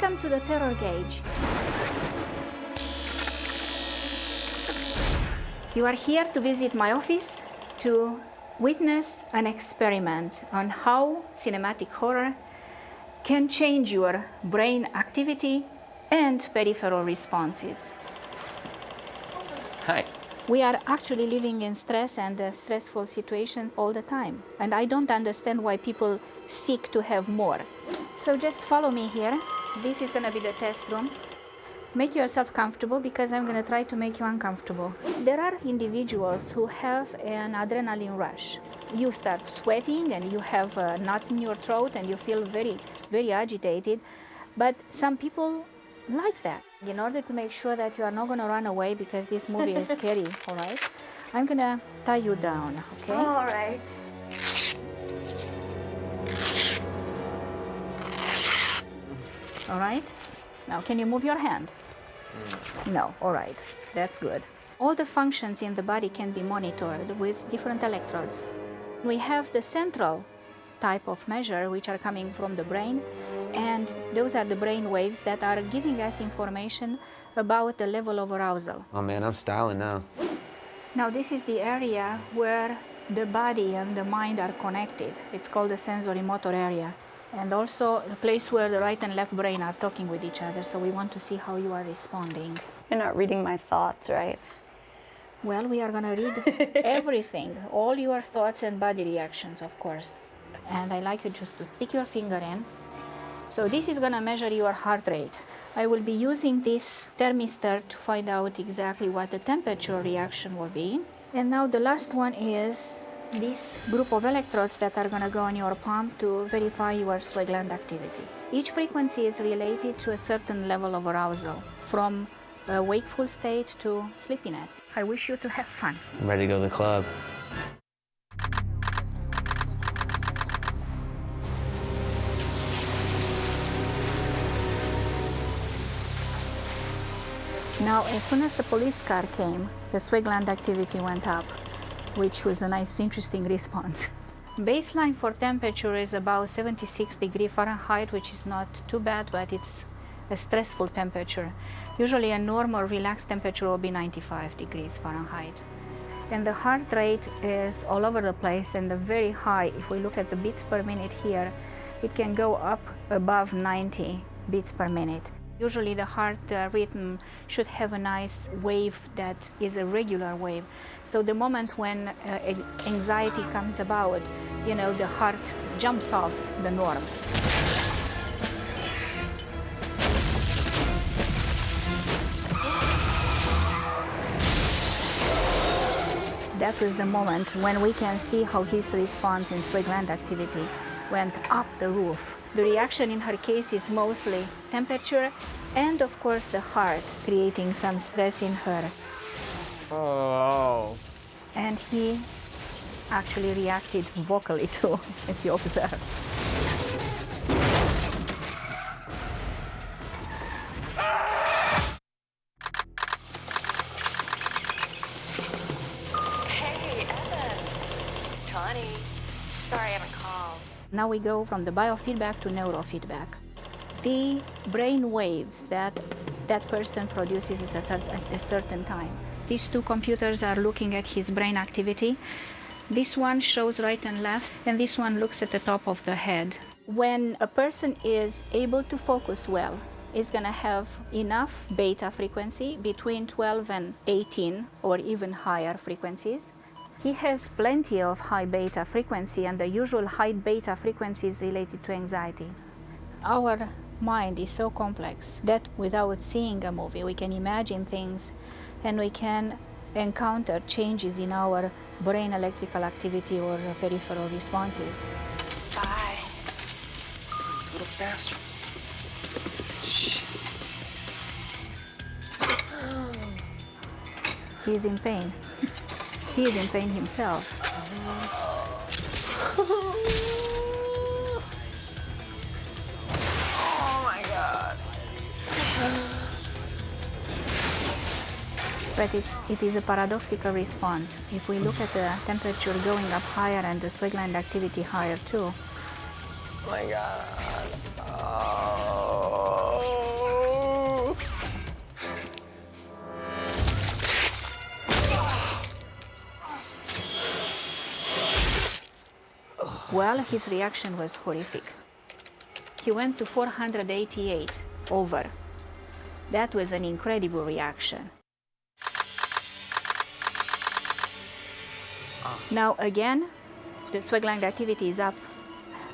Welcome to the terror gauge. You are here to visit my office to witness an experiment on how cinematic horror can change your brain activity and peripheral responses. Hi. We are actually living in stress and stressful situations all the time. And I don't understand why people seek to have more. So just follow me here. This is going to be the test room. Make yourself comfortable because I'm going to try to make you uncomfortable. There are individuals who have an adrenaline rush. You start sweating and you have a knot in your throat and you feel very, very agitated. But some people like that. In order to make sure that you are not going to run away because this movie is scary, all right? I'm going to tie you down, okay? All right. All right? Now, can you move your hand? No, all right. That's good. All the functions in the body can be monitored with different electrodes. We have the central type of measure, which are coming from the brain, and those are the brain waves that are giving us information about the level of arousal. Oh man, I'm styling now. Now this is the area where the body and the mind are connected. It's called the sensory motor area, and also the place where the right and left brain are talking with each other, so we want to see how you are responding. You're not reading my thoughts, right? Well, we are going to read everything, all your thoughts and body reactions, of course. And I like you just to stick your finger in. So this is going to measure your heart rate. I will be using this thermistor to find out exactly what the temperature reaction will be. And now the last one is this group of electrodes that are going to go on your palm to verify your sweat gland activity. Each frequency is related to a certain level of arousal, from a wakeful state to sleepiness. I wish you to have fun. I'm ready to go to the club. Now, as soon as the police car came, the sweat gland activity went up, which was a nice, interesting response. Baseline for temperature is about 76 degrees Fahrenheit, which is not too bad, but it's a stressful temperature. Usually a normal relaxed temperature will be 95 degrees Fahrenheit. And the heart rate is all over the place and very high. If we look at the beats per minute here, it can go up above 90 beats per minute. Usually the heart rhythm should have a nice wave that is a regular wave. So the moment when anxiety comes about, you know, the heart jumps off the norm. That was the moment when we can see how his response in sweat gland activity went up the roof. The reaction in her case is mostly temperature and of course the heart creating some stress in her. Oh. And he actually reacted vocally too, if you observe. Hey, Evan. It's Tawny. Sorry I haven't called. Now we go from the biofeedback to neurofeedback. The brain waves that person produces at a certain time. These two computers are looking at his brain activity. This one shows right and left, and this one looks at the top of the head. When a person is able to focus well, is going to have enough beta frequency between 12 and 18 or even higher frequencies. He has plenty of high beta frequency, and the usual high beta frequency is related to anxiety. Our mind is so complex that without seeing a movie, we can imagine things and we can encounter changes in our brain electrical activity or peripheral responses. Bye. Little bastard. Shit. He is in pain. He is in pain himself. Oh my god. But it is a paradoxical response. If we look at the temperature going up higher and the sweat gland activity higher too. Oh my god. Oh. Well, his reaction was horrific. He went to 488 over. That was an incredible reaction. Now again, the sweat gland activity is up.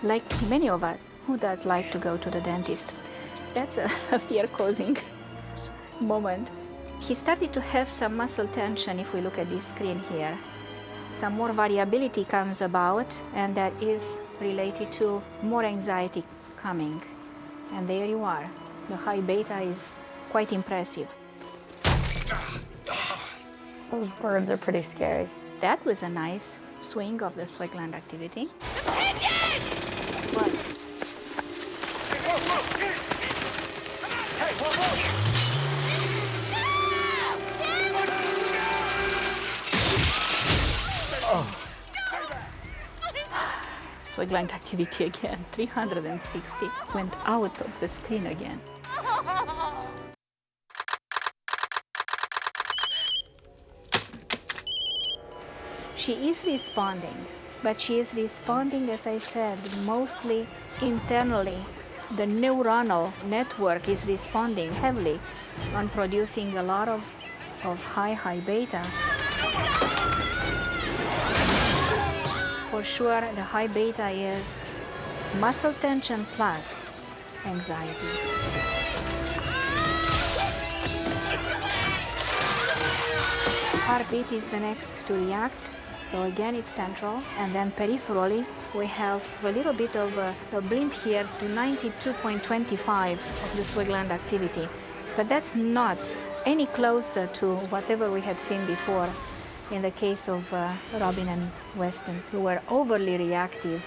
Like many of us, who does like to go to the dentist? That's a fear-causing moment. He started to have some muscle tension if we look at this screen here. Some more variability comes about, and that is related to more anxiety coming. And there you are. The high beta is quite impressive. Those birds are pretty scary. That was a nice swing of the sweat gland activity. Pigeons! What? Sweat gland activity again, 360, went out of the screen again. She is responding, but she is responding, as I said, mostly internally. The neuronal network is responding heavily on producing a lot of high beta. For sure, the high beta is muscle tension plus anxiety. Heartbeat is the next to react. So again, it's central, and then peripherally, we have a little bit of a blimp here to 92.25 of the sweat gland activity. But that's not any closer to whatever we have seen before in the case of Robin and Weston, who were overly reactive.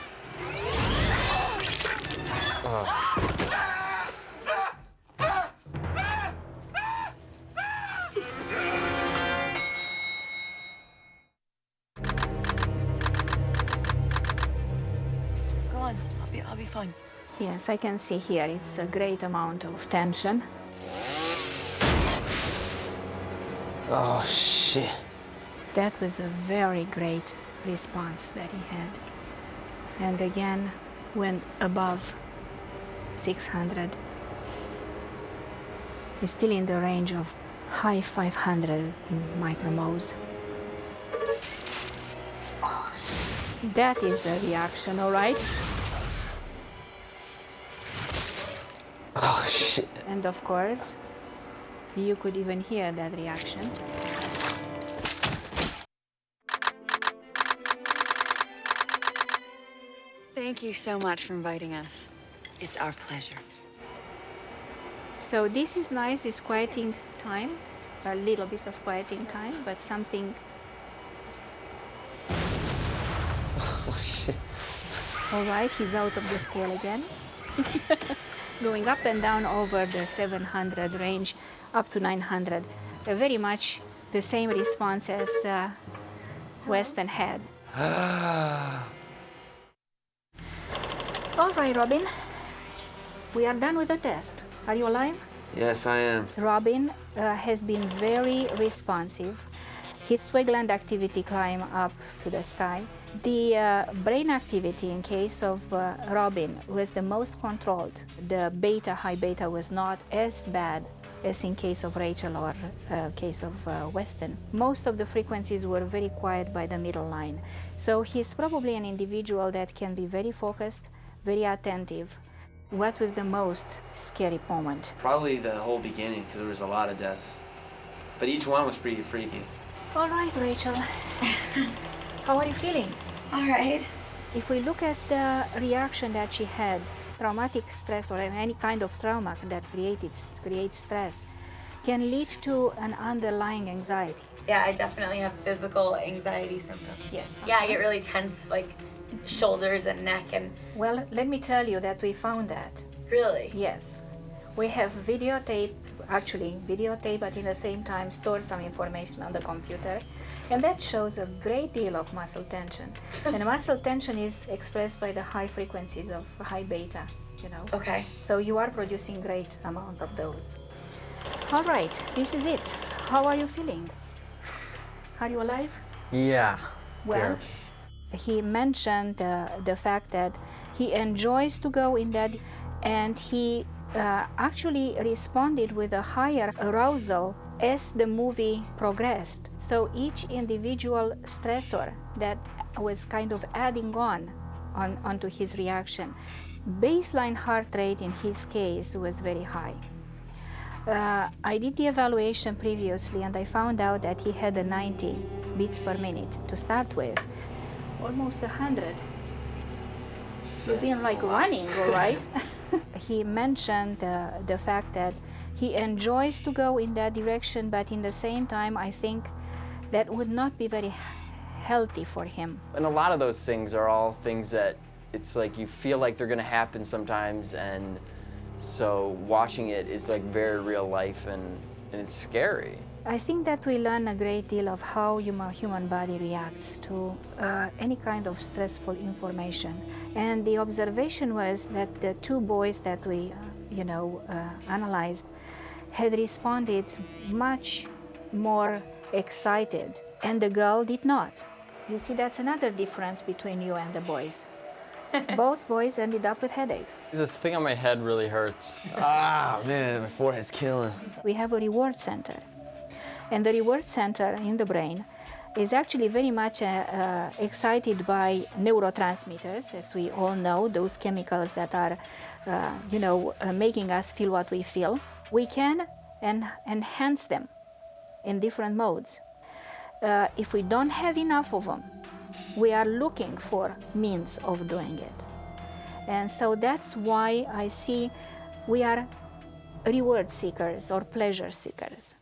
I'll be fine. Yes, I can see here it's a great amount of tension. Oh, shit. That was a very great response that he had. And again, went above 600. He's still in the range of high 500s in micromoles. That is a reaction, all right? Oh, shit. And of course, you could even hear that reaction. Thank you so much for inviting us. It's our pleasure. So this is nice, it's quieting time, a little bit of quieting time, but something. Oh, shit. All right, he's out of the scale again. Going up and down over the 700 range, up to 900. Very much the same response as Weston had. All right, Robin, we are done with the test. Are you alive? Yes, I am. Robin has been very responsive. His sweat gland activity climbed up to the sky. The brain activity in case of Robin was the most controlled. The beta, high beta, was not as bad as in case of Rachel or case of Weston. Most of the frequencies were very quiet by the middle line. So he's probably an individual that can be very focused, very attentive. What was the most scary moment? Probably the whole beginning, because there was a lot of deaths. But each one was pretty freaky. All right, Rachel. How are you feeling? All right. If we look at the reaction that she had, traumatic stress or any kind of trauma that creates stress, can lead to an underlying anxiety. Yeah, I definitely have physical anxiety symptoms. Yes. Yeah, I get really tense, like shoulders and neck, and Well, let me tell you that we found that. really. Yes. We have videotape, but in the same time stored some information on the computer. And that shows a great deal of muscle tension. And muscle tension is expressed by the high frequencies of high beta, you know. Okay. So you are producing great amount of those. All right, this is it. How are you feeling? Are you alive? Yeah. Well, Yeah. He mentioned the fact that he enjoys to go in that, and he actually responded with a higher arousal as the movie progressed. So each individual stressor that was kind of adding onto his reaction. Baseline heart rate in his case was very high. I did the evaluation previously, and I found out that he had a 90 beats per minute to start with, almost 100. You've been like running, all right? He mentioned the fact that he enjoys to go in that direction, but in the same time, I think that would not be very healthy for him. And a lot of those things are all things that it's like you feel like they're going to happen sometimes, and so watching it is like very real life, and it's scary. I think that we learn a great deal of how human body reacts to any kind of stressful information. And the observation was that the two boys that we, analyzed had responded much more excited, and the girl did not. You see, that's another difference between you and the boys. Both boys ended up with headaches. This thing on my head really hurts. Ah, man, my forehead's killing. We have a reward center. And the reward center in the brain is actually very much excited by neurotransmitters, as we all know, those chemicals that are, making us feel what we feel. We can enhance them in different modes. If we don't have enough of them, we are looking for means of doing it. And so that's why I see we are reward seekers or pleasure seekers.